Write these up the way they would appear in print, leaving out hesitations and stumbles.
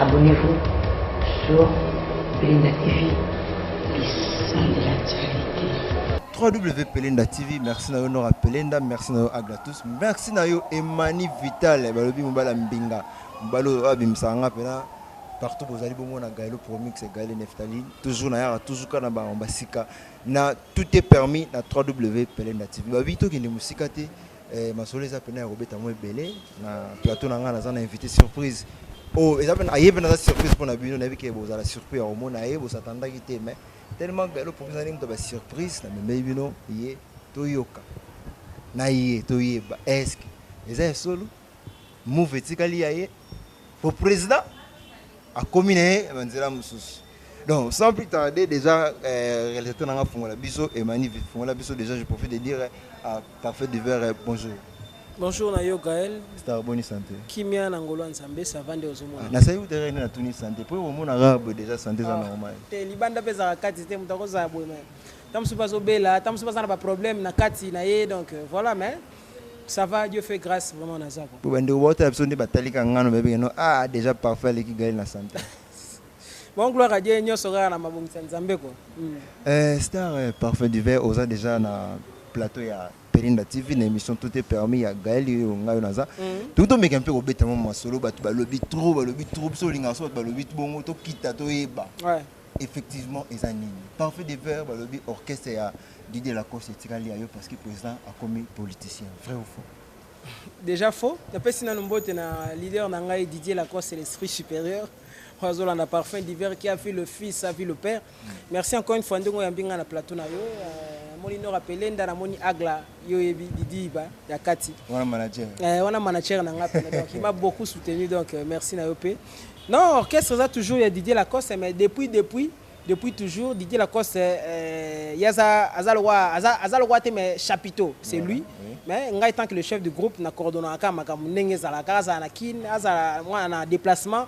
Abonnez-vous sur Pelenda TV, le sang de l'actualité. www.pelenda TV, merci na yo Nora Pelenda, merci na yo Aglatus, merci na yo Emani Vital, balobi mobala mbinga, mbalo abimsanga pena partout vous allez bon na Gaëlo Promix et Gaël Neftali, toujours na yara toujours kana ba mbasika na tout est permis na www.pelenda TV. Ba bito ki ne musika te masoleza pena robeta mo belé na plateau na nga na invité surprise. Oh, et ça aye pena surprise pour na bino na biki bo za la surprise au mona aye bo satanda ki te mais tellement Gaëlo Promix na ngi ba surprise na me bino ye toyoka. Na ye toyeba est-ce que eza solo move etikali aye pour président à commune Manzela Moussous. Donc sans plus tarder déjà réalisateur Nanga Fongola Biso et Mani Fongola Biso déjà je profite de dire à Parfait du Verre bonjour. Bonjour Nayo Gaël. Star bonne santé. Kimia Nangolo Nzambe ça va ndezo mona. Na sayu terrain na tuni santé pour au mona arabe déjà santé ça normal. Te libanda pesa kati te mutako za boy mais. Tam supa zo bela, tam supa na pas problème na kati na ye donc voilà mais ça va, Dieu fait grâce vraiment na ça. Pour bande water absolument batalika ngano bébé non ah déjà parfait l'équipe Gaël na santé. Bon gloire à Dieu nyoso ga na mabongisa Nzambe ko. Star Parfait du Verre osa déjà na plateau ya Pelenda TV na émission tout est permis ya Gaël yo ngayo naza. Tout to meka un peu obeta mo solo batu balobi trop so linga so balobi bongo to kita to yeba. Ouais. Effectivement ezanini. Parfait du Verre balobi orchestre ya Didier Lacoste etikali ayo parce que président a commis politicien. Vrai ou faux? Déjà faux. D'après Sina Numbote na leader na ngai Didier Lacoste c'est l'esprit supérieur. On a Parfait du Verre qui a vu le fils, a vu le père. Merci encore une fois ndongo ya mbinga na plateau na yo. Moni Nora Pelenda na moni Agla yo yebi Didi ba ya Kati. Wana manager. Wana manager na ngapa donc il m'a beaucoup soutenu donc merci na yo pe. Non, orchestre ça toujours il y a Didier Lacoste mais depuis toujours Didier Lacoste yaza azalwa te mais chapiteau c'est lui. Mais ngai tant que le chef du groupe na coordonnaka makambo ndenge zala kaza na kin azala moi na déplacement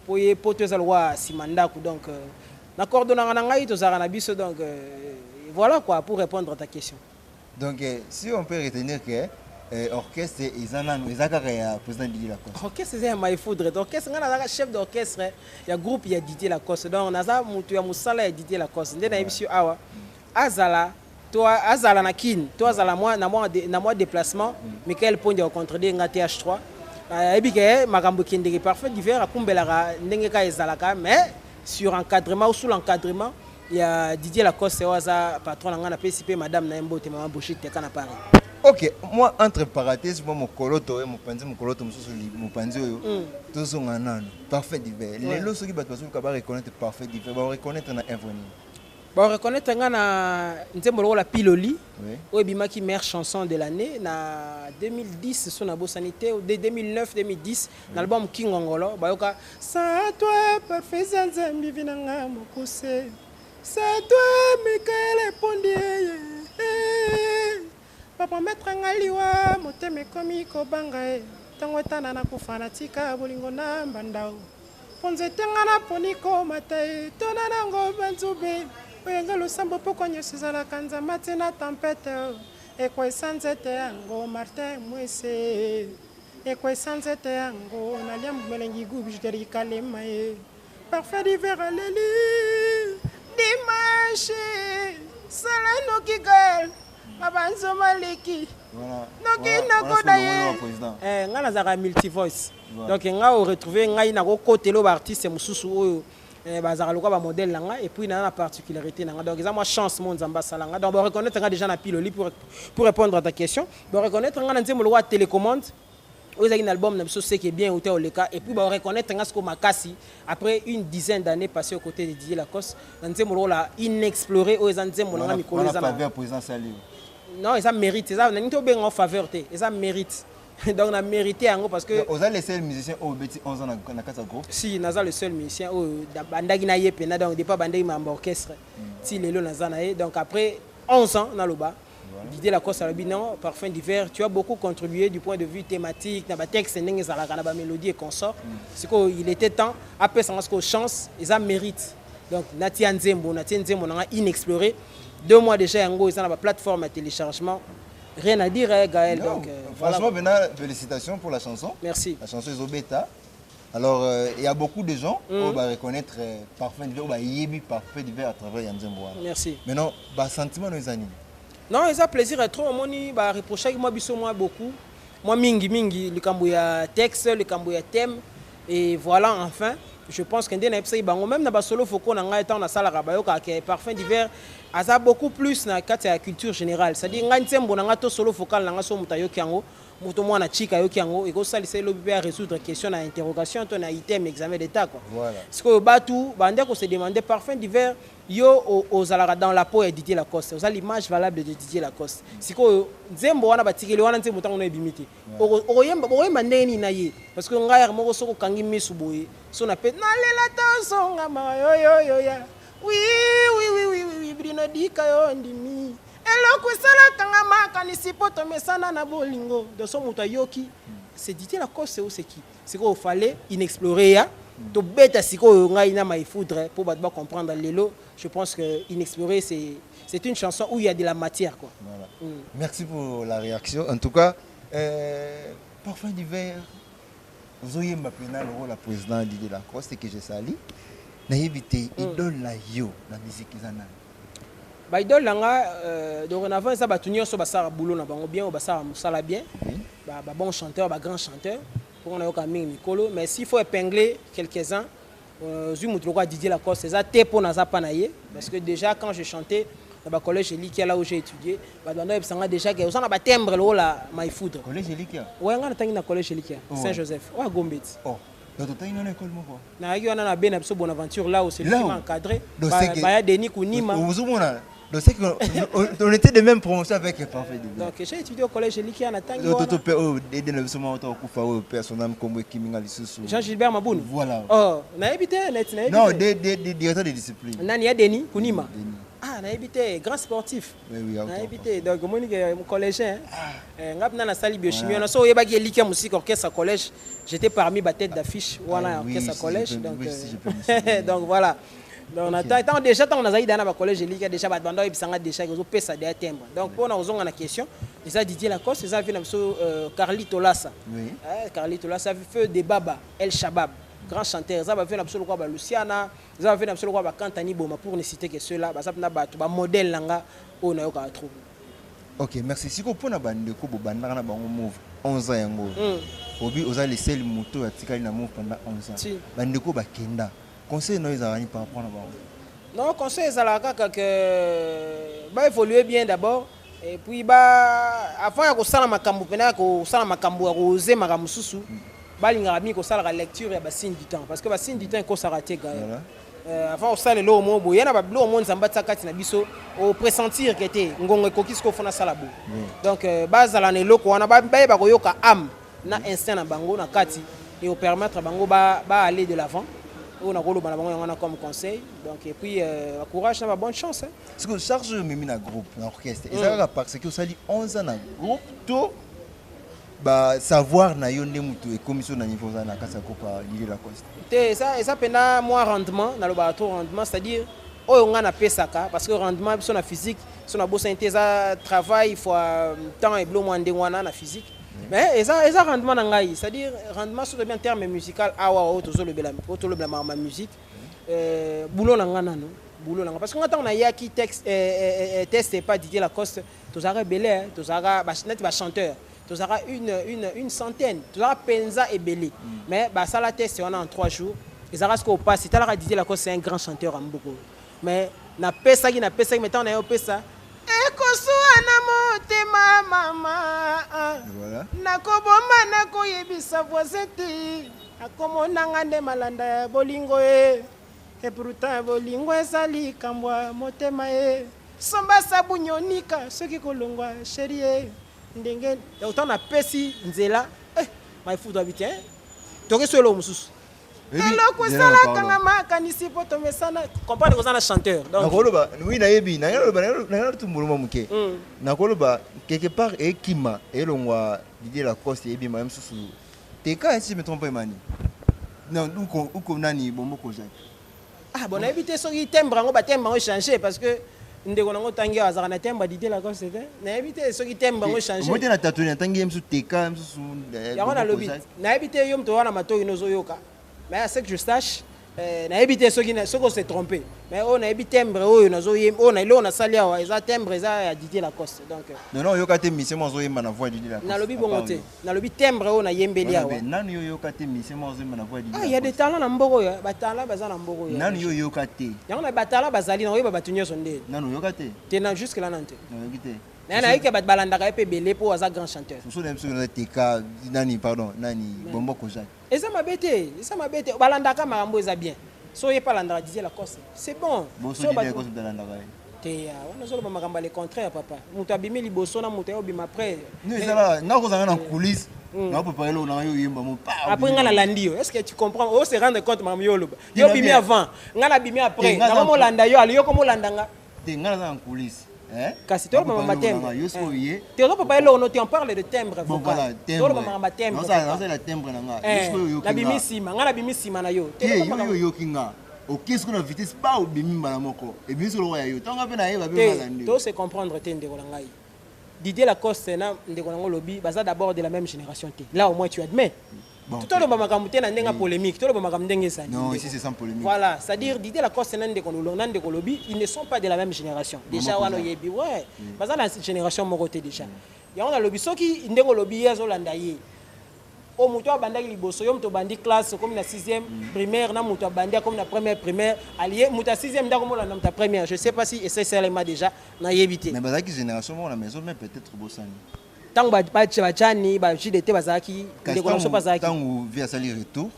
pour y poto zalwa simandaku donc na coordonnaka na ngai to zara na biso donc voilà quoi pour répondre à ta question. Donc si on peut retenir que orchestre ezaka ya président Didier Lacoste. Orchestre c'est my foudre. Orchestre ngana chef d'orchestre ya groupe ya Didier Lacoste. Donc naza mutu ya musala ya Didier Lacoste. Ndena émission awa azala toi azala na kin, toi azala moi na moi déplacement, Michael Pondia au contre nga TH3. Ebike makambo kindeki Parfait du Verre akumbela ndenge ka ezalaka mais sur encadrement ou sous l'encadrement il y a Didier Lacoste oza patron nga na PCP madame na Mbote maman Bochite te kana Paris. Ok, moi entre parenthèses moi mon koloto mon koloto mususu mon panzi oyo tozonga nano Parfait du Verre. Les lots qui battu ka ba reconnaître Parfait du Verre, ba reconnaître na Invenir. Bon, reconnaître na nzembo la Piloli o bimaki meilleure chanson de l'année na 2010 sur na Bosanité ou de 2009-2010 dans l'album King Ngolo bayoka sa toi parfait nzambi vinanga mokuse sa toi Michael Pondier papa maître ngaliwa moteme komi ko banga tango tana na kufanatika bolingo na mbandao ponze tengana poniko matai tona nango banzube oyenga losambo poko nyonso ezalaka nzambe te na tempete ekwesa nzete yango Martin Mwese ekwesa nzete yango nalia melengi gubi jiteri kalema ye Parfait du Verre aleli dimanche sala noki Gaël abanzo maleki noki nakoda ye nga nazaka multi voice donc nga o retrouver ngai na ko kotelo ba artiste mususu oyo bazara lokwa ba modèle langa et puis na la particularité nanga donc ça moi chance mon nzamba salanga donc on reconnaître déjà na Piloli pour répondre à ta question on reconnaître nga nzembo lokwa télécommande aux un album na biso c'est qui est bien au Oleka et puis on reconnaître nga sko makasi après une dizaine d'années passées aux côtés de Didier Lacoste nzembo lokwa inexploré aux nzembo nanga mikolo za na président Sali. Non, ça mérite ça na nito benga en faveur te ça mérite. Donc on a mérité parce que vous êtes les seuls musiciens au Betty 11 ans dans casa groupe. Si naza le seul musicien au bandagi na yepena donc depuis bandagi ma orchestre si lelo naza na donc après 11 ans na loba Didier Lacoste a dit non Parfait du Verre tu as beaucoup contribué du point de vue thématique na ba texte ndenge za la ba mélodie et consort c'est qu'il était temps après ça ngo chance et ça mérite donc nati nzembo na inexploré 2 mois déjà yango ils ont la plateforme à téléchargement. Rien à dire, Gaël. Non, donc, franchement, voilà. félicitations pour la chanson. Merci. La chanson est au bêta. Alors, il y a beaucoup de gens qui vont reconnaître Parfum d'hiver, ou Yebi Parfum d'hiver à travers Yanzemboa. Merci. Maintenant, sentiment nos amis. Non, ça plaisir est trop. Moi, reprocher moi biso moi beaucoup. Moi mingi le cambouya texte, le cambouya thème et voilà enfin. Je pense qu'un des nègres bango même dans solo foko na ngai temps na sala rabayo ka Parfum d'hiver asa beaucoup plus na la culture générale. C'est-à-dire ngai ntembo na ngato solo focal na ngaso mutayo kiango. Muto mwana chika yo kiango et ko salisa lo bébé à résoudre question à interrogation ton a item examen d'état quoi. Voilà. Parce que batu bande ko se demander Parfum d'hiver yo aux alara dans la peau et Didier Lacoste. Vous avez l'image valable de Didier Lacoste. Siko nzembo wana batikeli wana nzembo tango na ebimiti. Oyemba ndeni na ye parce que ngai moko soko kangi misu boye. So na pe na lela tozonga ma yo ya. Oui, Bruno Dika yo ndimi. Eloko sala kanga makanisi poto mesana na bolingo. De son muta yoki. C'est Didier Lacoste c'est qui? C'est qu'il fallait inexplorer ya. To beta siko ngai na mai foudre pour battre comprendre lelo. Je pense que Inexploré c'est une chanson où il y a de la matière quoi. Voilà. Merci pour la réaction. En tout cas, Parfum d'hiver. Vous avez maintenant le rôle de président Didier Lacoste que j'ai sali. Na évité idole la yo la musique izana. Ba idole langa dorénavant ça batunio so basara boulot na bango bien ou basara musala bien. Ba bon chanteur, ba grand chanteur pour on a yoka mingi mikolo mais s'il faut épingler quelques-uns Zumutroko Didier Lacoste c'est ça té pour na zapanaye parce que déjà quand je chantais dans le collège Elikia là où j'ai étudié ba bando ebsanga déjà que on a ba timbre le la my food. Collège Elikia. Ouais on a tangi na collège Elikia Saint-Joseph. Ouais Gombeti. Oh. Donc tu as une école moi. Na yo na ben abso Bonaventure là où c'est le encadré. Ba ya Denis Kunima. Donc c'est qu'on était de même promotion avec Parfum d'hiver. Donc j'ai étudié au collège Elikia na tangi. Donc tu peux aider le seulement autant kufa au personnel comme Kiminga Lisusu. Jean-Gilbert Maboun. Voilà. Oh, na habité net na. Non, des directeurs de discipline. Nani ya Denis Kunima. Ah, na habité grand sportif. Oui, na habité donc mon collégien. Ngapna na sali biochimie na so yebaki Elikia musique orchestre collège. J'étais parmi ma tête d'affiche voilà orchestre collège donc donc voilà. Donc attends déjà on a zaïda na collège Elikia déjà ba bando ebisanga déjà ko pesa des timbre. Donc pour na ozonga na question, ça Didier Lacoste, ça vient so Carlito Lassa. Oui. Carlito Lassa fait des Baba El Shabab, grand chanteur. Ça va faire absolument quoi Luciana, ça va faire absolument quoi Kantani Boma pour ne citer que ceux-là, ça na ba modèle langa on a yo ka trouver. OK, merci. Si ko pona bande ko bobanda na bango move 11 ans yango. Obi oza laisser le moto ya tikali na move pendant 11 ans. Bande ko bakenda. Conseil non ils ont par rapport à non conseil ça la que ba évoluer bien d'abord et puis ba avant ya ko sala makambo pena ko sala makambo ya ko oser makambo susu ba linga mi ko sala la lecture ya ba signe du temps parce que ba signe du temps ko s'arrêter gars avant ça le lo mo boyana ba lo mo nzamba tsakati na biso au pressentir que était ngongo ko kisko fona sala bo donc base la ne loko wana ba ba ko yoka âme na instinct na bango na kati et au permettre bango ba aller de l'avant. On a comme conseil donc et puis courage na bonne chance parce que charge même na groupe na orchestre et ça parce que ça dit 11 ans na groupe to ba savoir na yo ndemuto et commission na niveau za na kasa ko pa Didier Lacoste te ça pena moi rendement na le bateau rendement c'est-à-dire oyo nga na pesaka parce que rendement sur la physique sur la bosse intesa travail faut temps et blo moins ndengwana na physique. Mais ça rendement nangai, c'est-à-dire rendement sur le bien terme musical awa autour le ma musique boulot nangana non boulot nanga parce que quand on a yaki texte test pas Didier Lacoste tous arrêt belé tous arrêt net ba chanteur tous arrêt une centaine tous arrêt penza et belé mais bah ça la test on a en 3 jours ils arrêtent ce qu'on passe c'est là Didier Lacoste c'est un grand chanteur en beaucoup mais na pesa qui maintenant on a pesa ekosuana motema mama voilà nakoboma nakoyebisa voisete akomonanga nde malanda ya bolingo e pourtant bolingo ezali kambwa motema e somba sabu nyonika soki kolongwa sheri e ndenge autant na pesi nzela maifuta bitien toke solo mususu eloko esalaka nga makanisi po tomesana comprendre koza na chanteur donc nakoloba oui nayebi nayaloba tumbuluma muke nakoloba quelque part ekima elongwa Didier Lacoste ebima même susu teka si me trompe mani non uko nani bombo kozaki bon nayebi te soki timbre yango batembre yango changer parce que ndeko nango tangi azaka na temba Didier Lacoste te nayebi te soki temba yango changer moi te na tatouer na tangi même su teka même susu yango na lobi nayebi te yo mto wana matoyi nozoyoka mais à ce que je sache na évité ceux qui se trompé mais on a évité timbre oyo nazo on a lo na salia wa eza timbre eza ya Didier Lacoste donc non yo kate mission mozo yemba na voix Didier Lacoste na lobi bongo te na lobi timbre oyo na yembeli awa nani yo kate mission mozo yemba na voix Didier il y a des talents na mboko ya batala baza na mboko ya nani yo kate yango na batala bazali na oyeba batunyo sonde nani yo kate te na jusque là nante non yo kite na yike bat balandaka pe belé po aza grand chanteur so dem so na teka nani pardon nani Bombo Kojak eza mabete balandaka makambo eza bien so ye palandaka Didier Lacoste c'est bon so Didier Lacoste balandaka te on a solo makambo le contraire papa mutu abimi liboso na mutu obima après non ezala na ko zanga na coulisse na préparer lo na yo yemba mo pa après ngana landi yo est-ce que tu comprends o se rendre compte makambo yo loba yo bimi avant ngana bimi après na mo landa yo ali yo ko mo landanga te ngana na coulisse kasi tolo mama tembre yo so ye te on papa lo no te on parle de timbre bon voilà tolo mama tembre non ça la timbre na nga yo so yo na bimisima ngana bimisima na yo te yo kinga au qu'est-ce qu'on a vitesse pas au bimi mbala moko et bien sur le roya yo tonga pe na ye ba be malandi to se comprendre te ndeko ngai Didier Lacoste na ndeko nango lobi baza d'abord de la même génération te là au moins tu admets tout le monde makambo te na ndenga polémique tout le monde makambo ndenge ça non ici c'est sans polémique voilà c'est à dire Didier Lacoste na ndeko lobi ils ne sont pas de la même génération déjà wana yebi ouais baza la génération moko te déjà ya on a lobi soki ndeko lobi yazo landa ye o muto abandaki liboso yo muto bandi classe comme na 6e primaire na muto abandi comme na première primaire allié muto 6e ndako mo na muto première je sais pas si et c'est seulement déjà na yebité mais bazaki génération mo na maison mais peut-être bosani tango bachani ba JDT bazaki ndeko na so bazaki tango via sali retour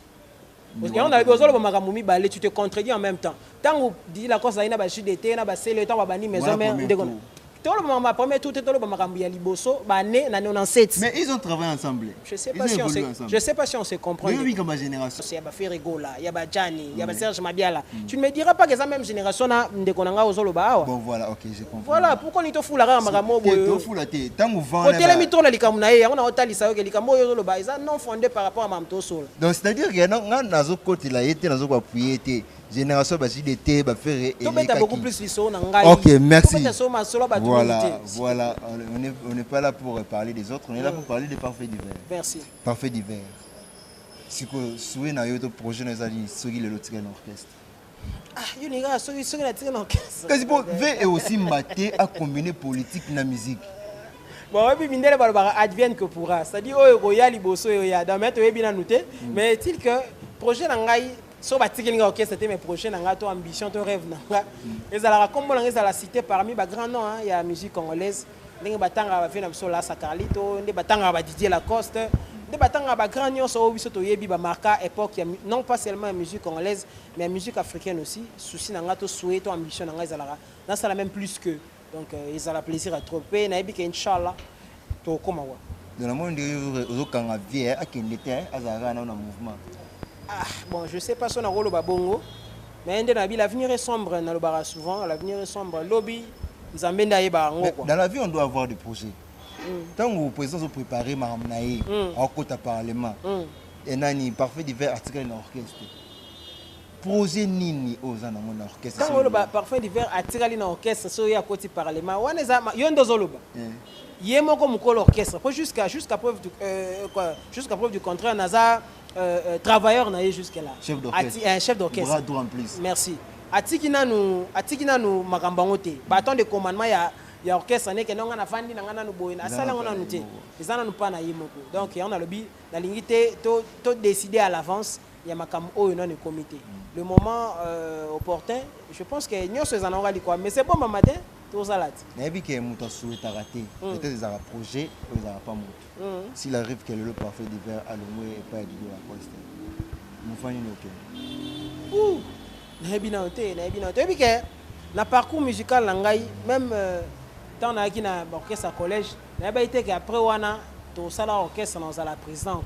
parce que on a besoin de makambo mibale tu te contredis en même temps tango dit la cause ina ba JDT na ba sele tango bandi maison mère ndeko tout le moment premier tout le makambo ya liboso ba né na 97 mais ils ont travaillé ensemble je sais pas si on se comprend oui comme génération c'est ba Ferrigo là ya ba Jani ya ba Serge Mabiala tu ne me diras pas que ça même génération na ndeko nanga ozolo ba awa bon voilà OK j'ai compris voilà pourquoi ni to fula ka makambo boyo to fula te tango vendre hôtel mi to la likambo na ye on a otalisa yo ke likambo yo ozolo ba isa non fondé par rapport à mamto solo donc c'est à dire que nga nazo côté la yete nazo ko appuyer te génération basi d'été ba faire et beaucoup plus liso na ngai OK merci voilà on n'est pas là pour parler des autres on est là pour parler des parfaits divers merci parfaits divers siko soué na yo to projet na zali soki le lotika na orchestre yo ni ga soki na tika na orchestre kasi bon ve et aussi maté à combiner politique na musique bon et puis mindele ba advienne que pourra c'est-à-dire oyo ko ya liboso yo ya dans mettre yebi na nouté mais est-il que projet na ngai so batiki nga orchestre c'était mes projets nanga to ambition to rêve nanga ezala kombo nanga ezala cité parmi ba grands noms il y a musique congolaise ndenge batanga ba fina biso la Sacarlito ndenge batanga ba Didier Lacoste ndenge batanga ba grands noms so biso to yebi ba marka époque non pas seulement la musique congolaise mais la musique africaine aussi souci nanga to souhait to ambition nanga ezala na ça la même plus que donc ezala plaisir à troper na yebi que inchallah to koma wa dans le monde ozokanga vie akende te azara na mouvement. Ah, bon, je sais pas si on a rôle au babongo, mais l'avenir est sombre, on a souvent, l'avenir est sombre. Lobby, nous avons dans la vie, on doit avoir des projets. Tant que vous président préparé Maramnaï, en côté parlement, et nani parfait divers article dans l'orchestre. Projet nini aux en orchestre. Tant que parfait divers article dans l'orchestre, so ya côté parlement, on est à yondo zoloba. Yemo comme l'orchestre, jusqu'à preuve du contraire, Naza. Travailleur na jusqu'à là chef d'orchestre bras droit en plus merci atikina nous makambango te bâton de commandement ya orchestre ne ke nonga na fandi na ngana no boyina asala ngona nuté ezana no pa na yimoko donc on a le bi na lingité to décider à l'avance ya makam oyo non comité le moment opportun je pense que nyoso ezana ngali quoi mais c'est bon matin tout ça là na bi ke muto souhaite rater peut-être des projets ou ils pas monté s'il arrive que le parfait d'hiver à l'omoué et pas à Didier Lacoste nous faisons OK na et puis na parcours musical nangai même tant na qui na orchestre collège na ba été que après wana to sala orchestre dans la président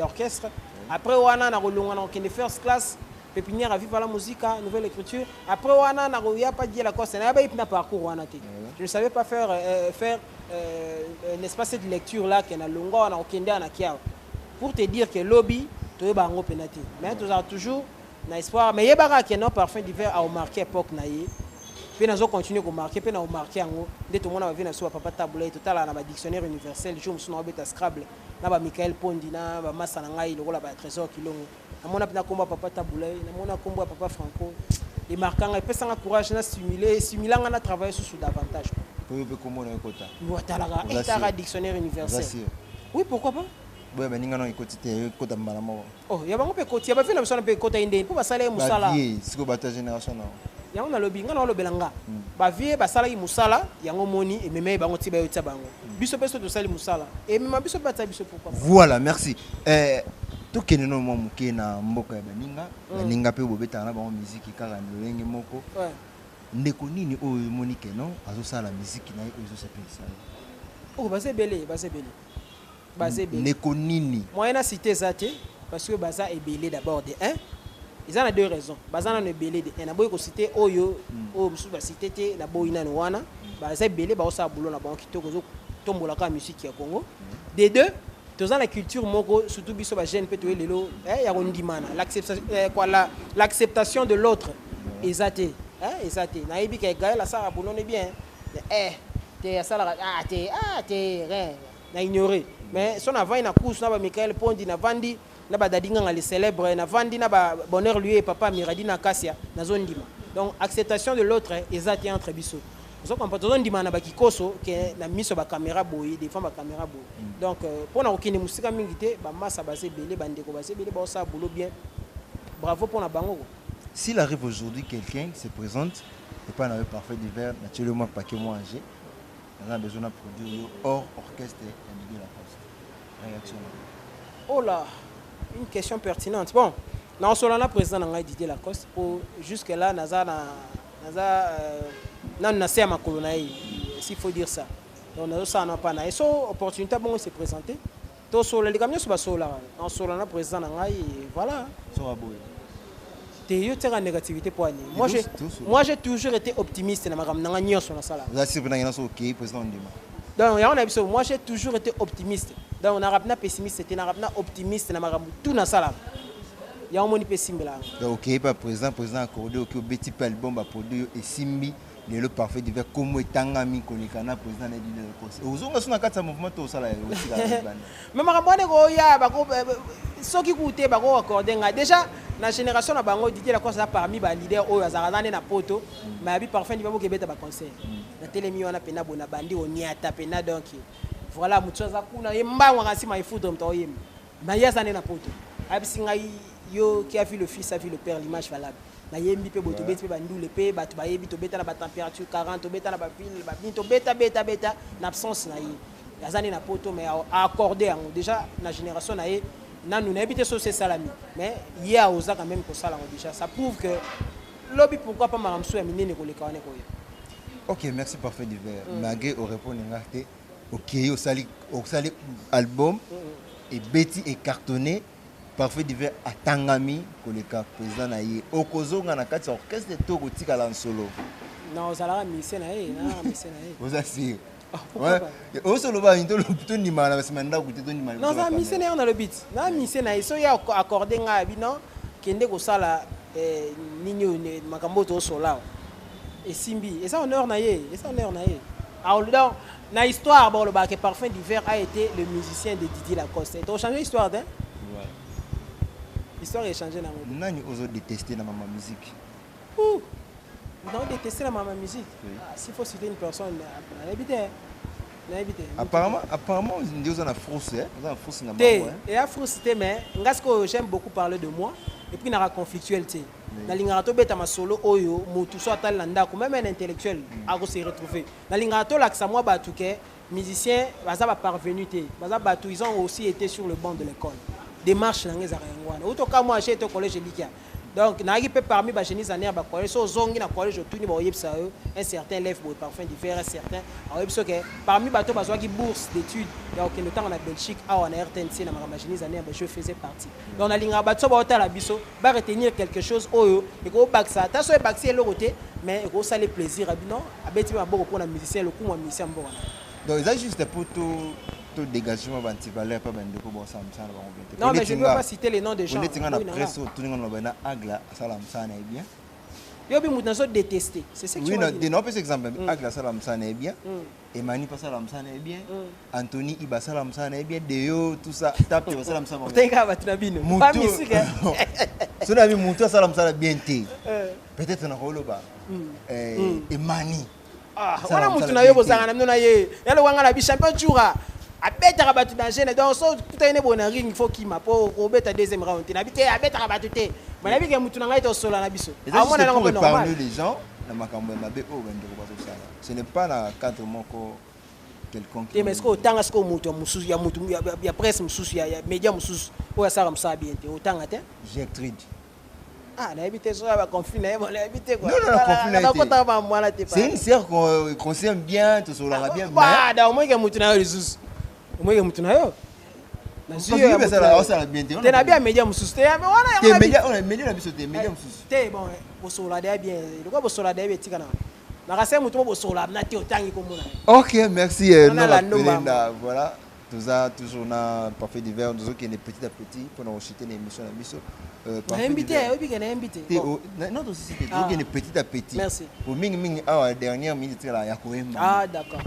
orchestre après wana na rolonga na okende first class pépinière à vivre la musique nouvelle écriture après wana na roya pas Didier Lacoste na ba ipna parcours wana te je ne savais pas faire un espace de lecture là qui est longo on a okende na kia pour te dire que lobby to ba ngo penati mais toujours na espoir mais yebara que non parfum d'hiver a marqué époque na ye puis nous continuer à marquer puis nous marquer ngo de tout le monde va venir sur papa tableau total na ba dictionnaire universel je me suis obéta Scrabble na ba Michael Pondi na ba Massa na ngai lokola ba Trésor Kilongo namona pena komba papa Taboulay namona komba papa Franco et marquant et pesanga courage na stimulant na travailler sur davantage Pour peu comment on écoute. Ouattara Etara dictionnaire universel. Oui, pourquoi pas? Oui, ben ninga non écoute écoute malamo. Oh, ya bango pe koti ya ba fina msona pe kota inde pour basala musala. Oui, c'est que bata génération non. Ya on a lobi ngana lo belanga. Ba vie basala yi musala yango moni et meme bango tiba yo tsa bango. Biso peso to sali musala. Et meme biso bata biso pourquoi? Voilà, merci. To keneno mo muke na mboka ya baninga, baninga pe bobeta na bango musique kaka lolenge moko. Ouais. Ndeko nini oyo monike non azosala musique na oyo ezosepelisa. Oh, basé belé. Ndeko nini? Moi na cité zate parce que baza est belé d'abord de 1. Ils en a deux raisons. Baza na belé de 1 na boy ko cité oyo o musu ba cité te na boy na wana. Baza belé ba osa boulot na banki to ko tombola ka musique ya Congo. De deux, dans la culture moko surtout biso ba jeune peto lelo ya rondimana l'acceptation de l'autre ezate. Exactement. Naïbi qui est la Sarah Boulon est bien. T'es ça t'es rien. Na ignoré. Mais son avant il a course na ba Michael Pondi na Vandi na ba dadinga les célèbres na Vandi na ba bonheur lui et papa Miradi na Kassia na zone dima. Donc acceptation de l'autre exactement entre biso. Vous comprenez zone dima na ba kikoso que na miso ba caméra boy des fois ba caméra boy. Donc pour na okine musika mingité ba massa basé belé bandeko basé belé ba ça boulot bien. Bravo pour na bango. S'il arrive aujourd'hui quelqu'un se présente et pas un parfait d'hiver, naturellement pas que moi j'ai. On a besoin de produire hors orchestre et Didier Lacoste. Réaction. Oh là, une question pertinente. Bon, non seulement président n'a Didier Lacoste pour jusque là naza na c'est ma colonie s'il faut dire ça. Donc nazo ça n'a pas na et so opportunité bon se présenter. To so les camions so ba so là. Non seulement président n'a voilà. So aboy. T'es en négativité pour année. Moi j'ai toujours été optimiste dans ma ramena sur la salle. Vous assure que vous OK président Ndima. Donc on a vu ça, moi j'ai toujours été optimiste. Donc on a rapna pessimiste, c'était na rapna optimiste dans ma ramu tout na salle. Il y a un moni pessimiste là. Donc OK pas président accordé OK petit album ba produire et simbi le parfait d'hiver comme etangami konekana président na Didier Lacoste. Ozonga suna kata mouvement to sala aussi la bande. Mais ma ramone ko ya ba ko soki kuté ba ko accorder nga déjà na génération na bango Didier Lacoste parmi ba leader oyo azalana na poto mais abi parfait ndi ba ko beta ba concert na telemi wana pena bona bandi oniata pena donc voilà mutsoza kuna yemba kasi ma ifudo mto yem na yasane na poto abi singa yo qui a vu le fils a vu le père l'image valable na yembi pe boto beta ba ndule pe batu ba yebi to beta na ba température 40 to beta na ba ville ba binto beta na absence na yi yazane na poto mais accorder déjà na génération na ye na nous n'habitons sur ces salami mais il y a aux quand même que ça déjà ça prouve que lobby pourquoi pas madame sou amine ne koleka wane ko. OK, merci parfait d'hiver. Magé au répondre ngate OK au sali album et Betty est cartonné parfait d'hiver à Tangami koleka président na ye okozonga na kati orchestre to kotika la solo. Non zala mission na ye na mission na ye. Vous assure. Ouais. On se le voit into le plutôt ni mal parce que maintenant vous te mal. Non ça mission na on a le beat. Na mission na so ya accorder nga bi non kende ko sala ninyo makambo to sola. Et simbi et ça honneur na ye, et ça honneur na ye. Alors donc na histoire bon le bac parfait d'hiver a été le musicien de Didier Lacoste. Tu as changé l'histoire hein? Ouais. L'histoire est changée dans mon. Nani oso détester na ma musique. Ouh. Non, détester la maman musique. Oui. Ah, s'il faut citer une personne, apparemment, on a froussé. On a froussé na maman. Et a froussé, mais j'aime beaucoup parler de moi. Et puis, il y a conflictualité. Dans l'ingarato, beta ma solo oyo, mutu so atal landa, même un intellectuel, a se retrouver. Dans l'ingarato, là, que ça moi batouke, musiciens, parvenu, ils ont aussi été sur le banc de l'école. Démarche dans les arènes. Autant que moi, j'ai été au collège Likia. Donc, na pas parmi les jeunes années, so zongi na collège tout ni ba yebsa un certain lève pour parfum d'hiver un certain yebso que parmi bateau bazo qui bourse d'études ya aucun temps en Belgique à en RTNC na ma jeunes années je faisais partie. Donc na linga bateau ba hôtel biso ba retenir quelque chose oyo et ko baksa ta so baksa le côté mais ko ça les plaisir non abeti ba boko pour na musicien le coup moi musicien mbona. Donc ça juste pour tout dégagement anti-valeur pas bande ko bossa msana ba. Non mais je ne veux pas citer les noms des gens. On est dans la presse tout le monde na agla sala msana bien. Yo bi mutu nazo détester. C'est ce que tu Oui, veux dire. non, par exemple, Agla Salam Sana est bien. Emani Salam Sana est bien. Anthony Iba Salam Sana est bien. Deo, tout ça. Tape Salam Sana. Tenga batunabino. Pas musique. Si on a vu Moutou Salam Sana bien té. Peut-être on a Roloba. Emani. Ah, wana mutu na yo bozanga na mno ye. Yalo wanga la bi champion toura. Abeta batu dans gêne donc so putain ne bona ring il faut qu'il m'a pour beta deuxième round. Na bité abeta batu té. Mais na bi ke mutu na ngai to solo na biso. Ah moi na ngombe normal. Les gens na makambo mabe o bendo ko bazo sala. Ce n'est pas la cadre moko quelconque. Mais est-ce que autant est-ce que mutu mususu ya mutu ya presse mususu ya média mususu o ya sala msa bien té autant até. Gertrude. Ah, na habité sur la conflit na habité quoi. Non, conflit. C'est une sœur qu'on s'aime bien, tout ça bien. Bah, da moi que mutu na yo lisusu. Moi que mutu na yo. Na si yo ça bien té. Té na bien média mususu té. Mais wana ya média on a média na biso té média mususu. Té bon, bosola dé bien. Le quoi bosola dé tika na. Na kase mutu bosola na té otangi ko mona. OK, merci Nora. Voilà. Tout ça toujours na parfait divers nous qui est petit à petit pour nous chuter l'émission la biso. Invité, invité. Non, aussi c'est petit à petit. Merci. Pour ming à dernière minute là ya koemba. Ah d'accord.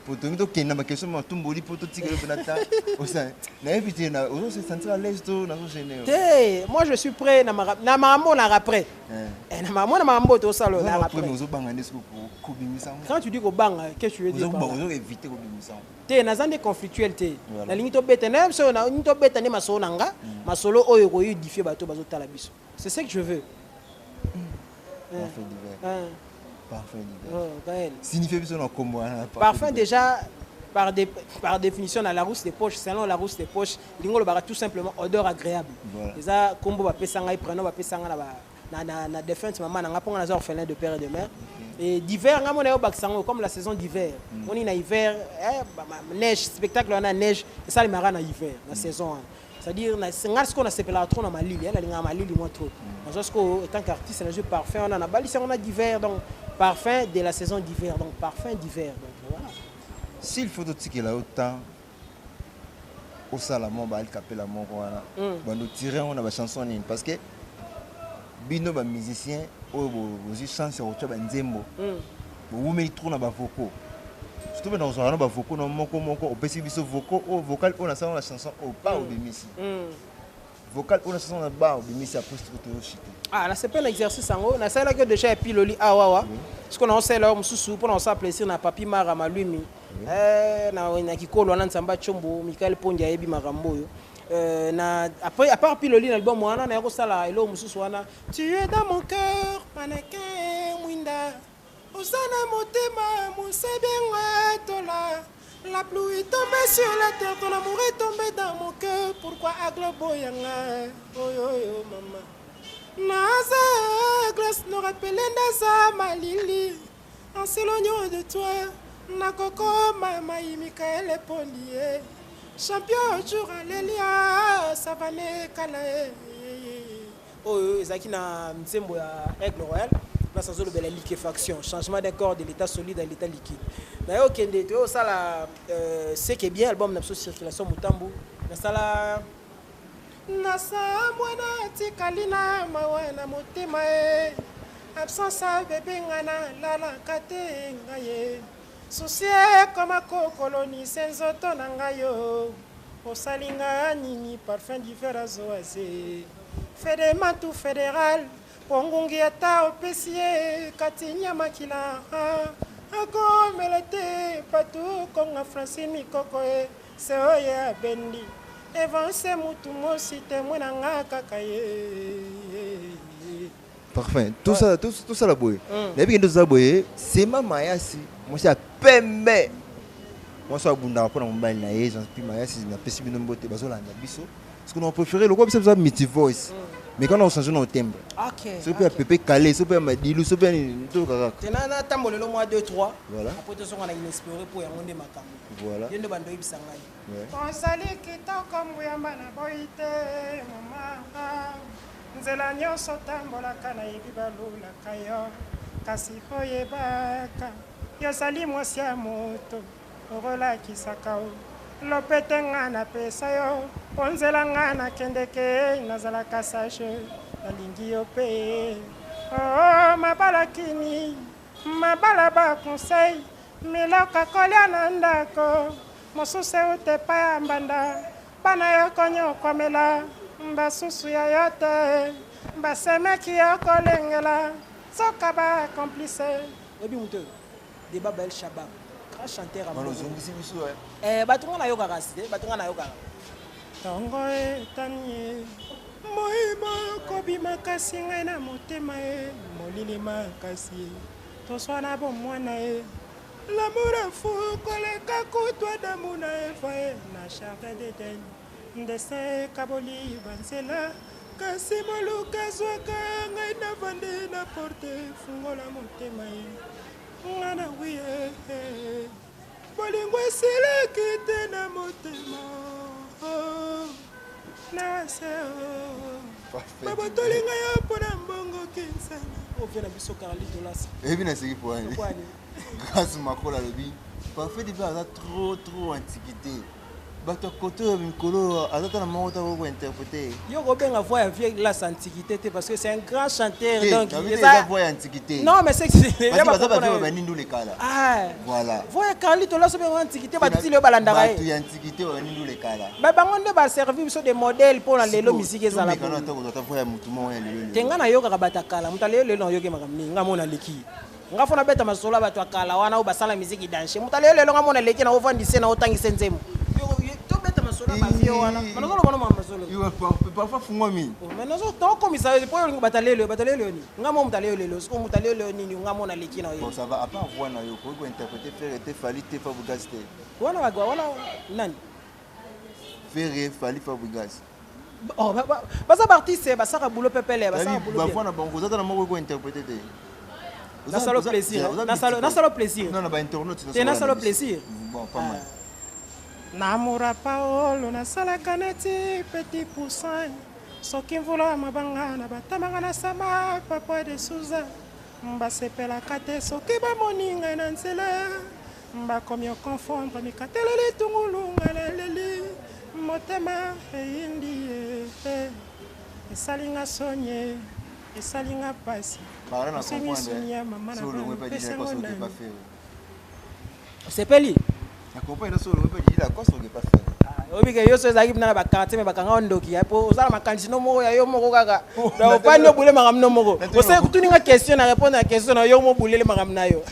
Pour tout donc qui na ma question ma tumboli pour tout tigre bonata. Au sein. Na invité na on se sentir à l'aise tout na gêner. Té, moi je suis prêt na mambo na après. Na mambo to salon na après. Quand tu dis ko bang, qu'est-ce que tu veux dire? On éviter ko bimisa. Té na zande conflictuel té. Na lingi to beta na so na to beta ne masolo nanga, masolo oyo ko édifier bato bazotala biso. C'est ce que je veux. Parfait divers. Parfait divers. Oh, Gaël. Signifie biso na kombo. Parfum déjà par définition dans la rousse des poches, selon la rousse des poches, l'ingolo bara tout simplement odeur agréable. Déjà combo ba pesanga prénom ba pesanga na défunte maman nga ponga na orphelin de père et de mère. Et d'hiver nga mona yo baksango comme la saison d'hiver. On est na hiver, neige, spectacle on a neige, et ça les marins na hiver, la saison. C'est-à-dire nga ce qu'on a sepelé trop na malili, elle nga malili moi trop. Parce que étant qu'artiste on a joué parfum, on a bali on a d'hiver donc parfum de la saison d'hiver donc parfum d'hiver donc voilà. S'il faut tout ce qu'il a autant au salamon ba el capela moko wana ba nous tirer on a ba chanson ni parce que bino ba musicien o bozi chance o tshaba nzembo bo wumeli trop na ba vocaux surtout dans un ba vocaux no moko o pesi biso vocaux o vocal on a ça la chanson au pas au bimisi vocal on a chanson na ba au bimisi après tout chité. Ah là c'est pas un exercice en haut na ça là que déjà piloli awawa parce qu'on a là mususu pour on ça plaisir na papi mara malumi na kikolo na nzamba chombo Michael Pondia yebi makambo yo na après à part piloli na album wana na yako sala elo mususu wana tu es dans mon cœur mannequin mwinda osana motema musebenga tola la pluie tombée sur la terre ton amour est tombé dans mon cœur pourquoi aglobo yanga oyo maman Naza glace nous rappelle Naza malili en s'éloignant de toi Nakoko mama Michael Pondier champion jour Lélia Savane Kalae. Oh ezaki na nzembo ya Aigle Royal na sazo le bela liquéfaction changement d'un corps de l'état solide à l'état liquide. Na yo kende to sala ce qui est bien album na circulation mutambu na sala Nasa mwana tikalina mawana motema e absence bébé ngana lala kate ngaye souci comme kokolonie senzoto na ngayo osalinga nini parfum différents oase fédément fédéral pongungi ata opesie katinya makila ako melete patu konga Francine Mikoko e se oya bendi Evancer mutu mosi témoin nga kakaye. Parfait. Tout ça la boye. Et puis tout ça boye, c'est ma mayasi. Moi c'est pembe. Moi ça bunda pour mon bail na yé, j'en puis mayasi na pesi bino mbote bazola na biso. Parce qu'on a préféré le quoi c'est ça multi voice. Mais quand on change nos timbres. OK. Ce peut pépé calé, ce peut madilu, ce peut tout kaka. Tenana tambo le mois 2 3. Voilà. Après tout ça on a inespéré pour yonde makambo. Voilà. Yende bando ibisanga. On sali kitoko mbuyamba na boite mama. Nzela nyonso tambolaka na yebi balulaka yo kasi oyebaka yosali mwasi ya moto orolakisaka o lopete nga napesa yo po nzela nga nakendeke nazalaka sage nalingi yo mpe Oh, mabala kini, mabala ba conseil, miloka kolia na ndako, mosusu ute pa ya mbanda, bana yo konyo komela, basusu ya yo te, basemeki yo kolengela, soka ba complice. Ebi muto, débat bel Shabab, grand chanteur à Mano zongisi biso batunga na yo kaka site, batunga na yo kaka. Tongo etanie. Moima kobi makasi ngai na motema e molili makasi toswana bomwana e l'amour est fou koleka kutwa damu na eva e na jardin d'Eden ndese kaboli banzela kasi moluka zwaka ngai na vande na porte fungola motema e ngana wiye bolingo esilaki te na motema babotolinga yo mpona mbongo kinsana ovie na biso Carlito Lassa eyebi na seki po ani grâce makolo alobi parfait diver aza trop antiquité bato ya kote oyo mikolo aza ta na moko ta koko interprété yo kobenga voix ya vie Lassa antiquité te parce que c'est un grand chanteur donc eza voix ya antiquité non mais c'est baza bavie banindu lekala voilà voix ya Carlito Lassa obenga antiquité batitili yo balandaka ye bato ya antiquité banindu lekala bango nde baservi biso de modèle mpona lelo misiki ezala ata voix ya motu moko ya lelo te nga nayokaka bato ya kala moto alelo lelo nayoki makambo mingi nga mona leki nga fona beta masolo ya bato ya kala wana oyo basala misiki danshe moto alelo lelo nga mona leki na ovandise na otangise nzembo tobeta masolo ya bavie wana manazolo kona mama masolo parfois fungomi mais nazo tokomisa po olingo batalelo ni nga mo moto alelo lelo siko moto alelo nini nga mona leki na yo bon ça va à part voix na yo ko interpréter faire était Fally te Fabregas te wana bagwa wana nani faire Fally Fabregas oh baza artiste basaka boulot pepele basaka boulot parfois na bango zata na moko ko interpréter te nasalo plaisir nasalo plaisir non na ba internaute te nasalo plaisir bon pas mal namura paolo nasalaka neti petit poussin soki mvula mabanga na batamaka na sama papa de suza basepelaka te soki bamoni ngai na nzela bakomi okonfondre mikateleli tungulu ngai naleli motema eyindi esalinga sonye esalinga pasi osengisunia mama na bapesango nani sepeli accompagne so le peut dire la cause on pas faire obike yo so ezaki bina na bakarte me bakanga ndoki po ozala makanisi no moko ya yo moko kaka na opani obule makamno moko ose kutuninga question na répondre à question na yo mo bulele makamna yo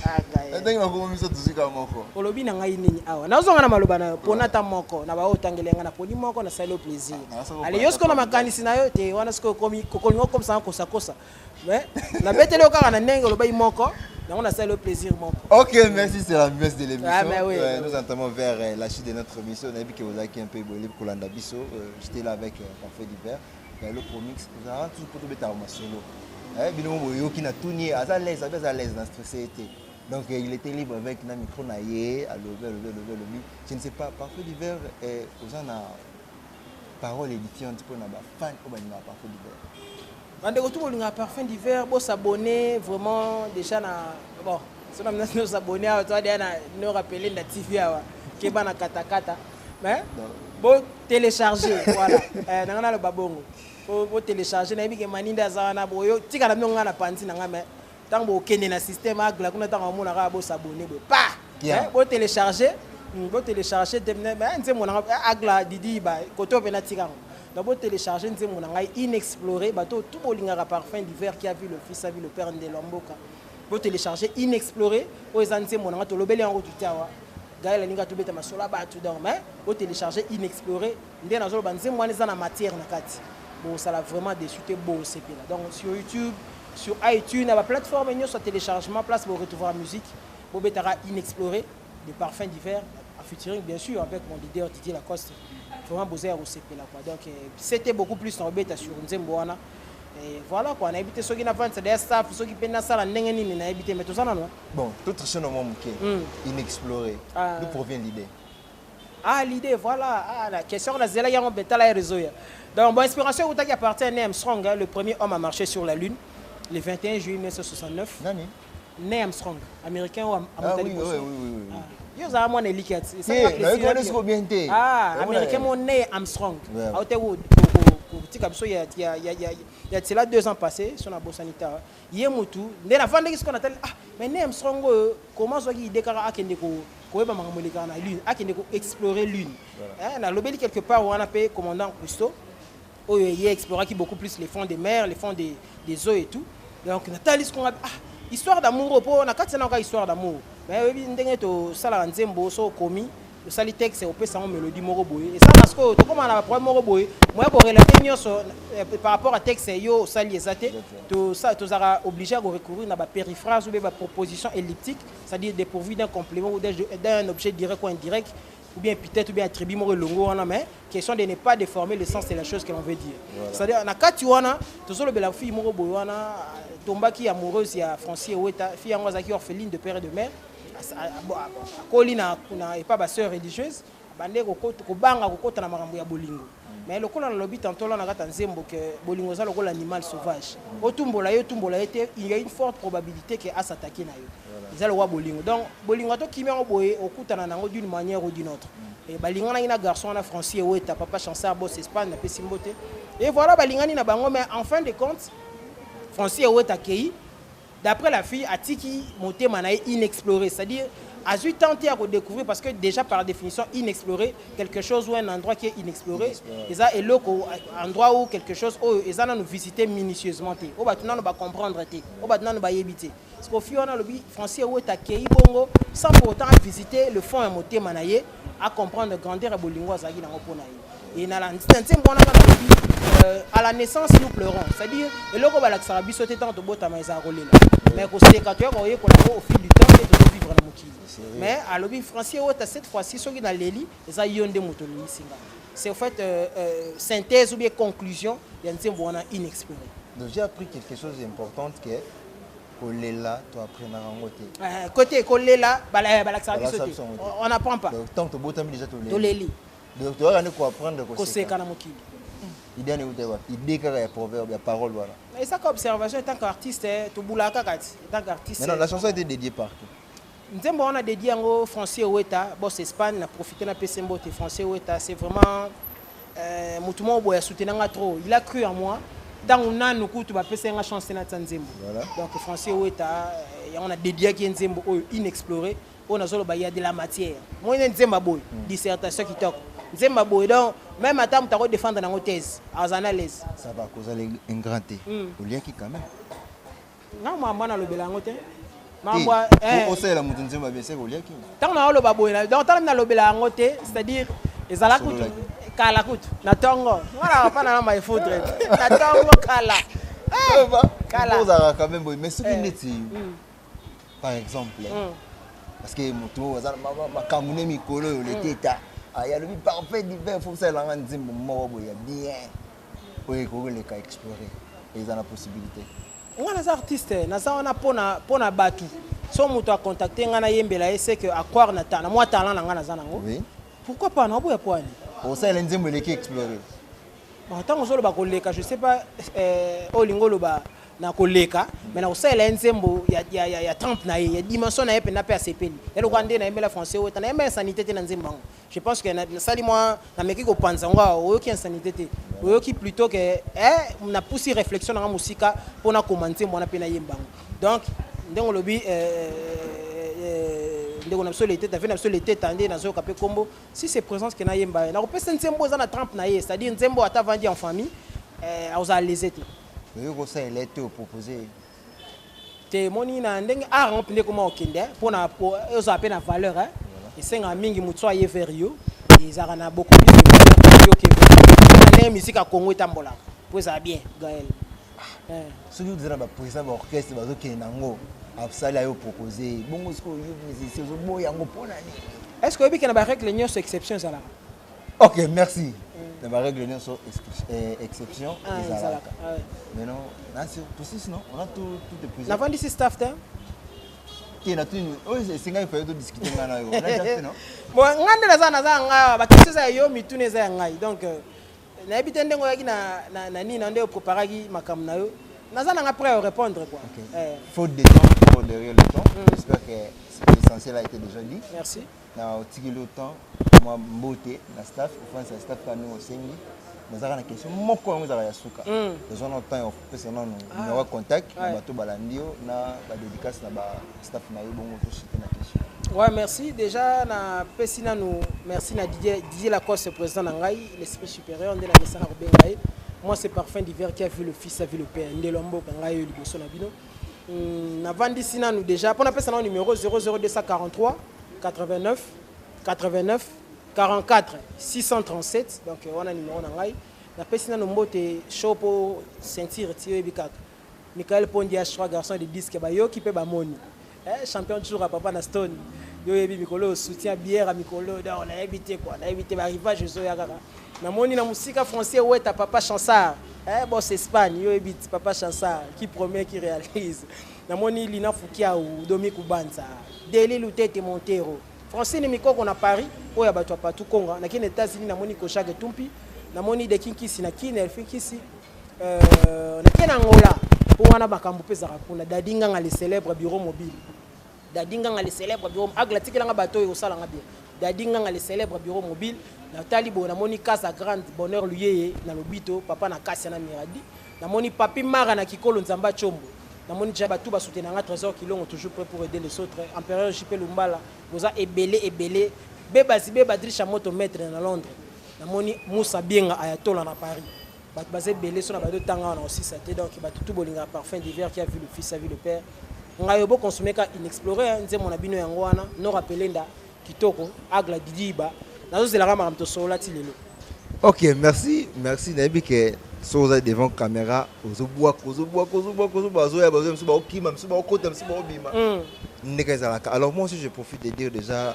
ndenge mako miso tuzika moko olobi na ngai nini awa nazonga na maloba na pona ta moko na ba otangelenga na poni moko na salo plaisir ale yo sko na makanisi na yo te wana sko komi kokolingo comme ça kosa mais na betele yo kaka na ndenge olobai moko. On a ça le plaisir, mon. Ok, merci, c'est la messe de l'émission. Ah, oui. Nous entamons vers la chute de notre émission. On a vu que vous avez un peu évolué pour Kolanda Bisso. J'étais là avec Parfait d'hiver. Le comics, vous avez tout pour mettre en solo. Binomo qui n'a tout nié, à l'aise dans ce société. Donc il était libre avec un micro naïe, à lever. Je ne sais pas, Parfait d'hiver, vous en avez parole édifiante pour les fans ou bien Parfait d'hiver. Bandeko tout le parfum d'hiver, bon s'abonner vraiment déjà na bon, si on a nous s'abonner à toi déjà nous rappeler la TV awa qui ba na katakata. Mais bon télécharger voilà. Na le babongo. Bon télécharger na biki maninda za na boyo tika na nonga na panzi na ngame. Tant bo kende na système agla kuna tant mona ka bo s'abonner bo pa. Bon télécharger, demne mais nze mona agla didi ba koto pe na tika. D'abord télécharger mon angai inexploré bateau tout bolingara parfum d'hiver qui a vu le fils a vu le père de Lomboka. Bon télécharger inexploré aux anse mon anga to lobeli en route tawa. Gaël ninga to beta masola ba tout dans mais bon télécharger inexploré ndé na zo banze moi na matière na kati. Bon ça l'a vraiment déçu beau CP là. Donc sur YouTube, sur iTunes, la plateforme nous sur téléchargement place pour retrouver la musique. Bon betara inexploré des parfums d'hiver en featuring bien sûr avec mon leader Didier Lacoste. Vraiment besoin au CP là quoi. Donc c'était beaucoup plus en bêta sur Nzemboana et voilà quoi, on a habité ceux qui n'a pas de staff, ceux qui peuvent ça la ndenge ni na habité mais tout ça non. Bon, toute chose au monde inexploré. D'où provient l'idée? Ah l'idée voilà, la question on a zéla ya on bêta la réseau. Donc bon inspiration qui appartient à Neil Armstrong, le premier homme à marcher sur la lune le 21 juillet 1969. Nani? Neil Armstrong, américain ou oui. Yo za mo na likat. C'est ça. Ah, américain mon Neil Armstrong. A été boutique il y a cela 2 ans passés sur la bourse sanitaire yemutu ndena vendre ce qu'on appelle mais nem strongo comment ça qui idée kara akende ko eba mangamoleka na lune akende ko explorer lune na lobeli quelque part on a payé commandant Cousteau il a exploré beaucoup plus les fonds des mers, les fonds des eaux et tout. Donc, Nathalie, ce qu'on a histoire d'amour, on a 4 ans histoire d'amour. Mais on a sala nzembo so komi, le sali texte on peut sans mélodie moroboy. Et ça parce que tout comme on a problème moroboy, moi pour relater par rapport à texte yo sali exaté, tout ça tu seras obligé à recourir à la périphrase ou la proposition elliptique, c'est-à-dire dépourvu d'un complément ou d'un objet direct ou indirect. Ou bien peut-être ou bien attribut mon longo on a mais question de ne pas déformer le sens de la chose que l'on veut dire. C'est-à-dire na kati wana toujours le bela fille moko boyana tomba qui amoureuse ya Francis Oweta fille yango qui orpheline de père et de mère kolina kuna et pas ba sœur religieuse bande ko banga ko kota na makambo ya bolingo. Mais le kola na lobi tantôt là na kata nzembo que bolingo za lokolo animal sauvage. Otumbola était il y a une forte probabilité que à s'attaquer na yo. Ils ont le bolingo. Donc bolingo to kimia oboye okutana nango d'une manière ou d'une autre. Et balingana ina garçon na Francis Oweta papa chanceur boss Espagne na pesimbote. Et voilà balingani na bango mais en fin de compte Francis Oweta kei d'après la fille atiki monté manaï inexploré, c'est-à-dire a eu tenté à redécouvrir parce que déjà par définition inexploré quelque chose ou un endroit qui est inexploré et ça est le endroit où quelque chose où ils ont nous visiter minutieusement té au batuna nous va comprendre té au batuna nous va éviter parce qu'au fil on a le Francis Oweta kei bongo sans pour autant visiter le fond et monter manaï à comprendre grandeur et bolingo azaki na opona et na la à la naissance nous pleurons, c'est-à-dire et le roba l'axara bisoté tant de bota mais à rouler mais qu'on sait quand tu as voyé qu'on a au fil du temps et de vivre dans mokili mais à l'obi Francis Oweta cette fois-ci ceux qui dans l'eli ça yonde motoni singa c'est en fait synthèse ou bien conclusion il y a une bonne inexplorée. Donc j'ai appris quelque chose d'important que Kolela tu apprends à côté côté Kolela l'axara bisoté on n'apprend pas donc tant que bota déjà to l'eli donc tu vas quoi apprendre ko c'est kana mokili. Idée ne vous idée qu'il y a proverbe, il y a parole voilà. Et ça comme observation en tant qu'artiste, tu boula kakati, en tant qu'artiste. Mais non, la chanson a été dédiée par qui? Nzembo on a dédié à Francis Oweta, boss Espagne, a profité de Pesembo et Francis Oweta, c'est vraiment mutumo boya soutenanga trop. Il a cru en moi. Dans on a nous tu vas passer une chance na Nzembo. Voilà. Donc Francis Oweta, on a dédié à Nzembo inexploré, on a solo il y a de la matière. Moi Nzembo boy, dissertation qui toque. Nzemba boy donc même attends tu as défendre dans thèse en analyse ça va causer un grand thé au lien qui quand même non maman na le belango te mambo on sait la mutu Nzemba bien c'est au lien qui tant na lo baboy donc tant na lo belango te c'est-à-dire ezala kutu kala kutu na tongo voilà pas na ma foutre na tongo kala kala ça quand même mais ce qui n'est par exemple parce que mutu ozala ma kamune mikolo le teta il y a le parfait d'hiver, il faut que ça soit bien. Oui, il faut explorer. Et ils ont la possibilité. On a des artistes, on a pour na batu. Si on a contacté, on a yembela c'est que à croire na talent. Moi talent na ngana zana ngo. Oui. Pourquoi pas na boya poani? Pour ça les nzembo les qui explorer. Bon tant on ba koleka, je sais pas olingo loba na koleka, mais na osala nzembo ya temple na ya dimension na yepe na pe asepeli. Et le Rwandais na yembela français ou na yembela sanité te na nzembo. Je pense que ça moi na meki ko panza nga o qui insanité te o qui plutôt que na poussi réflexion na musika pour na commenter moi na pe na yembango donc ndengo lobi ndeko na solité ta fait na solité tandé na zo kapé combo si c'est présence que na yemba na ko pesa nzembo za na trempe na ye c'est-à-dire nzembo ata vandi en famille oza lézete yo ko ça il a été proposé te moni na ndenge a remplir comment okende pour na oza pe na valeur et c'est un mingi mutswa ye verio ils ont beaucoup plus de valeur que la musique à Congo est ambola pour ça bien Gaël ce que vous avez président de l'orchestre bazo ke nango absala yo proposer bongo ce que yo musicien zo bo yango pona ni est-ce que vous avez règle les exceptions ça là OK merci la règle les exceptions ça mais non là c'est tout ça non on a tout de président avant d'ici staff qui na tuni c'est nga il faut discuter ngana yo on a déjà fait non bon ngandela za nga ba question za yo mitune za ngai donc na ebite ndengo yaki na nini na ndeo préparaki makam na yo naza nga prêt à répondre quoi faute de temps pour derrière le temps j'espère que l'essentiel a été déjà dit merci na otiki le temps moi mbote na staff enfin c'est staff kanu osengi nazaka na question moko yango ezaka ya suka besoin na temps opesa nano numéro contact bato balandio na badédicace na staff na yo bongo toshite na question. Ouais, merci. Déjà, na pesina nous merci na Didier Lacoste, président Nangai, l'esprit supérieur de la Nessa Bengaï. Moi, c'est Parfum d'hiver qui a vu le fils, a vu le père. Ndelombo Bengaï, le bosso Nabino. Na vandi sina nous déjà. Pour na pesina numéro 00243 89 89 44 637. Donc, on a numéro Nangai. Na pesina nous mbote chopo sentir tiré bikak. Michael Pondia, 3 garçons de disque bayo qui peut bamoni. Champion toujours à Papa Naston. Yo yebi mikolo soutien bière à mikolo da on a évité quoi. On a évité l'arrivage zo ya kaka. Na moni na musique français ouais ta Papa Chansard. Boss Espagne yo yebi Papa Chansard qui promet qui réalise. Na moni Lina Fukia ou Domi Kubanza. Deli Lutete Montero. Français ni mikoko na Paris oya bato pa tout Congo. Na kine États-Unis na moni Kochage Tumpi. Na moni de Kinkisi na kine Elfikisi. Na kine Angola. Pour wana bakambu peza kuna dadinga nga le célèbre bureau mobile. Dadinga nga le célèbre bureau aglatikela nga bato yo sala nga bien. Dadinga nga le célèbre bureau mobile na talibo na moni casa grande bonheur luyeye na lobito papa na kasi na miradi. Na moni papi mara na kikolo nzamba chombo. Na moni jaba tout ba soutenir nga trésor kilongo toujours prêt pour aider les autres. Empereur JP Lumbala boza ebele beba zibe badrisha moto maître na Londres. Na moni Moussa Bienga ayatola na Paris. Basé belé sur la base de Tanga on a aussi ça donc il va tout bolinga Parfum d'hiver qui a vu le fils a vu le père on a eu beau consommer ka inexploré nze mon abino yango wana no rappelenda kitoko agla didiba nazo zela kama mto sola tilelo. OK, merci nabi que soza devant caméra ozoboa bazo ya bazo msuba okima msuba okota msuba obima ndekazalaka. Alors moi aussi je profite de dire déjà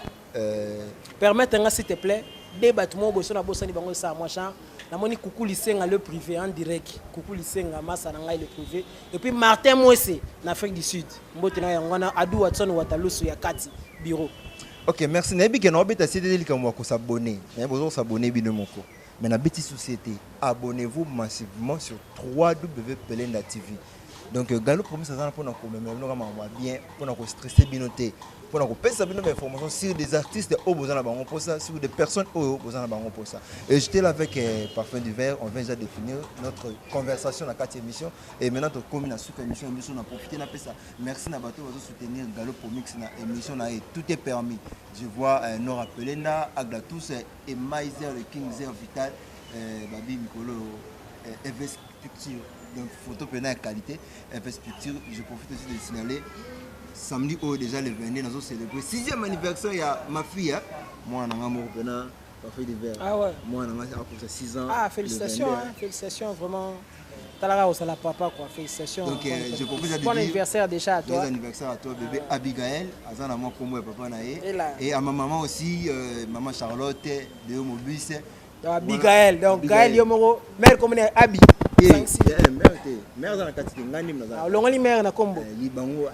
permettez-moi s'il te plaît débattement bosso na bossa ni bango ça moi chan na moni coucou lisenga le privé en direct coucou lisenga massa na ngai le privé et puis Martin Moise na Afrique du Sud mbote na yango na Adu Watson Watalusu ya kati bureau. OK, merci nabi que no beta cité likamwa ko s'abonner na besoin s'abonner bino moko mais na beti société abonnez-vous massivement sur www.pelenda TV. Donc galo promis ça pour na ko même bien pour na ko stresser binoté pour na ko pesa bino information sur des artistes au besoin na bango pour ça sur des personnes au besoin na bango pour ça. Et j'étais là avec Parfum d'hiver, on vient déjà définir notre conversation dans 4e émission et maintenant to comme na sous émission on a profité na pesa. Merci na bato va soutenir Galo Promix na émission na tout est permis. Je vois Nora Pelenda, Aglatus et Maiser le King Zer Vital Babi Mikolo FS Picture. Donc photo pénale qualité FS Picture. Je profite aussi de signaler samedi où déjà le 22 nous avons célébré 6e anniversaire il y a ma fille moi on a mon pénal Parfum d'hiver. Ah ouais. Moi on a pour ça 6 ans. Ah félicitations félicitations vraiment. Talara au sala papa quoi félicitations. Donc je profite de dire bon anniversaire déjà à toi. Bon anniversaire à toi bébé Abigail azana moi comme papa naé et à ma maman aussi maman Charlotte de Mobus. Abigail donc Gaël Yomoro mère comme Abi. Mère dans la catégorie ngani mnaza. Longoli mère na kombo. Libango.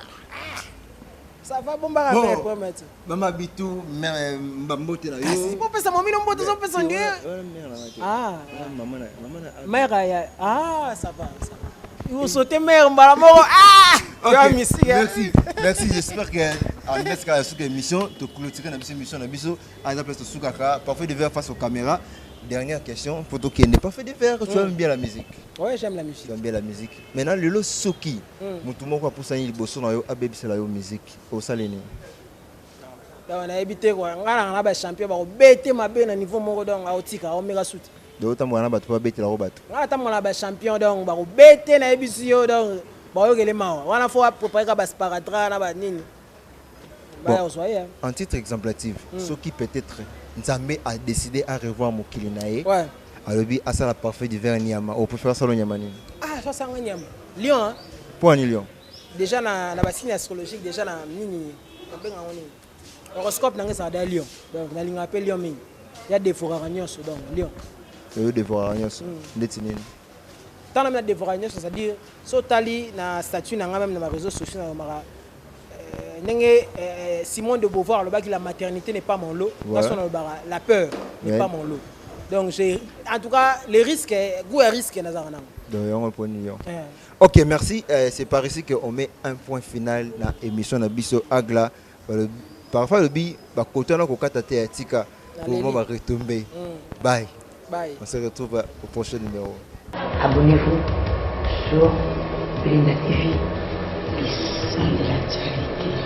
Ça va bon ba mère promettre. Maman Bitou mère mbambote na yo. Si pour pesa momi no mbote so pesa ndiye. Ah maman mère ah ça va. Vous sautez mère mbala moko ah. Merci j'espère que en nesca sur émission to clôturer na émission na biso à la place de Soukaka Parfum d'hiver face aux caméras. Dernière question, pour toi qui n'est pas fait de faire, tu aimes bien la musique? Oui, j'aime la musique. Tu aimes bien la musique. Maintenant, le Soki, mutumo kwa pour ça il bosso na yo abebi c'est la musique au salene. On a évité quoi. On a un champion ba bête ma be na niveau moko donc a otika o mega suit. Do ta mwana ba to bête la robato. On a mwana ba champion donc ba bête na ebisi yo donc ba yo gele mawa. Wana faut préparer ka ba sparatra na ba nini. Ba yo soyez. En titre exemplatif, Soki peut-être Nzambe a décidé à revoir Mokili nae. Ouais. Alobi asa la Parfum d'hiver Niama. Au préfère salon Niama nini? Ah, ça sanga Niama. Lyon hein. Pour ni Lyon. Déjà na ba signe astrologique déjà na nini. Benga ngoni. Horoscope nanga ça da Lyon. Donc na linga appelle Lyon mingi. Il y a des foragnos donc Lyon. Il y a des foragnos. Ndeti nini? Tant na des foragnos c'est-à-dire so tali na statut na même na réseaux sociaux na mara Simone de Beauvoir, le bac la maternité n'est pas mon lot. La peur n'est pas mon lot. Donc en tout cas les risques, goût et risque OK, merci. C'est par ici qu'on met un point final dans l'émission de Bisso Agla. Parfois le bi ba kotana ko kata te atika pour va retomber. Bye. Bye. On se retrouve au prochain numéro. Abonnez-vous sur Belinda TV, le sang de l'actualité.